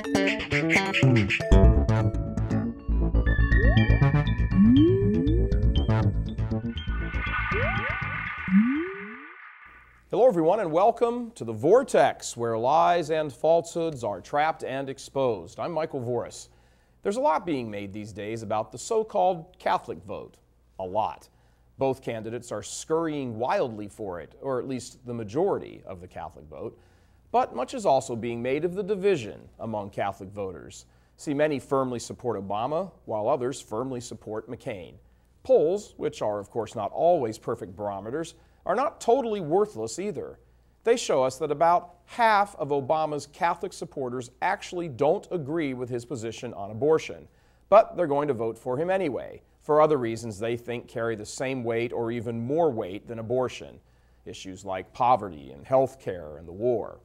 Hello everyone and welcome to the Vortex, where lies and falsehoods are trapped and exposed. I'm Michael Voris. There's a lot being made these days about the so-called Catholic vote. A lot. Both candidates are scurrying wildly for it, or at least the majority of the Catholic vote. But much is also being made of the division among Catholic voters. See, many firmly support Obama, while others firmly support McCain. Polls, which are of course not always perfect barometers, are not totally worthless either. They show us that about half of Obama's Catholic supporters actually don't agree with his position on abortion, but they're going to vote for him anyway, for other reasons they think carry the same weight or even more weight than abortion, issues like poverty and health care and the war.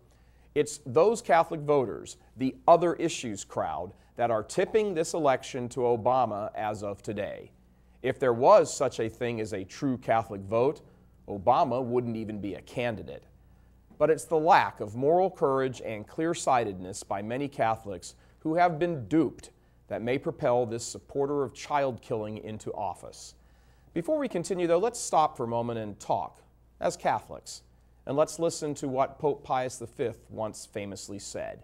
It's those Catholic voters, the other issues crowd, that are tipping this election to Obama as of today. If there was such a thing as a true Catholic vote, Obama wouldn't even be a candidate. But it's the lack of moral courage and clear-sightedness by many Catholics who have been duped that may propel this supporter of child killing into office. Before we continue, though, let's stop for a moment and talk as Catholics. And let's listen to what Pope Pius V once famously said.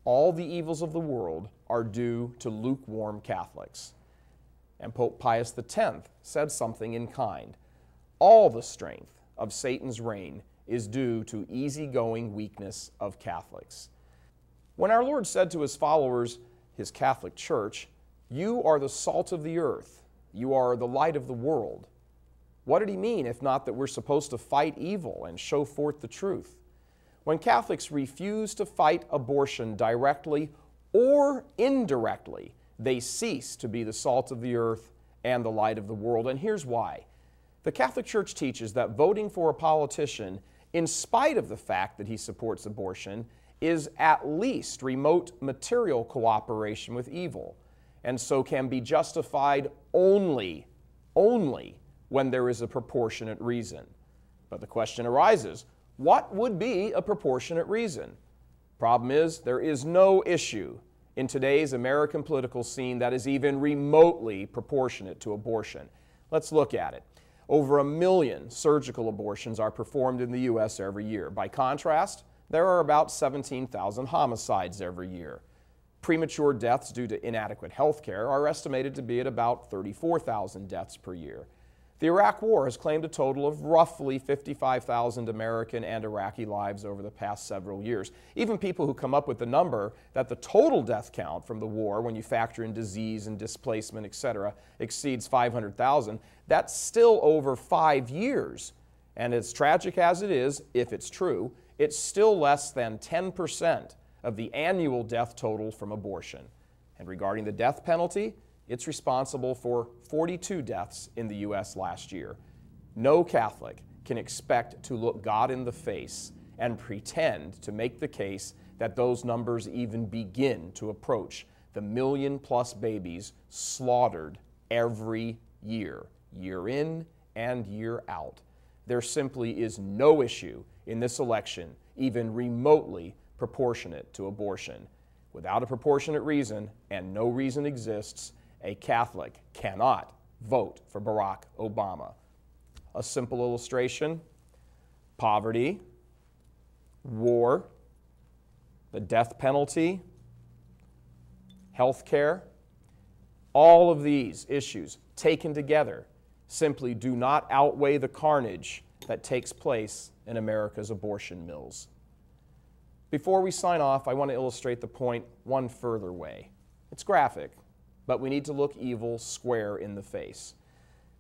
All the evils of the world are due to lukewarm Catholics. And Pope Pius X said something in kind. All the strength of Satan's reign is due to easygoing weakness of Catholics. When our Lord said to his followers, his Catholic Church, "You are the salt of the earth, you are the light of the world," what did he mean if not that we're supposed to fight evil and show forth the truth? When Catholics refuse to fight abortion directly or indirectly, they cease to be the salt of the earth and the light of the world, and here's why. The Catholic Church teaches that voting for a politician, in spite of the fact that he supports abortion, is at least remote material cooperation with evil, and so can be justified only when there is a proportionate reason. But the question arises, what would be a proportionate reason? Problem is, there is no issue in today's American political scene that is even remotely proportionate to abortion. Let's look at it. Over 1 million surgical abortions are performed in the U.S. every year. By contrast, there are about 17,000 homicides every year. Premature deaths due to inadequate health care are estimated to be at about 34,000 deaths per year. The Iraq War has claimed a total of roughly 55,000 American and Iraqi lives over the past several years. Even people who come up with the number that the total death count from the war, when you factor in disease and displacement, etc., exceeds 500,000, that's still over 5 years. And as tragic as it is, if it's true, it's still less than 10% of the annual death total from abortion. And regarding the death penalty, it's responsible for 42 deaths in the U.S. last year. No Catholic can expect to look God in the face and pretend to make the case that those numbers even begin to approach the 1 million-plus babies slaughtered every year, year in and year out. There simply is no issue in this election even remotely proportionate to abortion. Without a proportionate reason, and no reason exists, a Catholic cannot vote for Barack Obama. A simple illustration: poverty, war, the death penalty, health care, all of these issues taken together simply do not outweigh the carnage that takes place in America's abortion mills. Before we sign off, I want to illustrate the point one further way. It's graphic, but we need to look evil square in the face.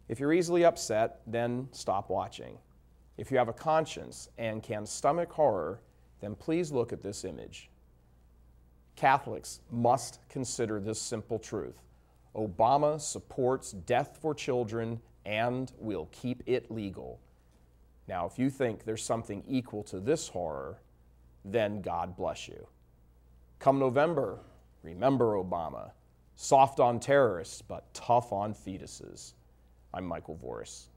If you're easily upset, then stop watching. If you have a conscience and can stomach horror, then please look at this image. Catholics must consider this simple truth. Obama supports death for children and will keep it legal. Now, if you think there's something equal to this horror, then God bless you. Come November, remember Obama. Soft on terrorists, but tough on fetuses. I'm Michael Voris.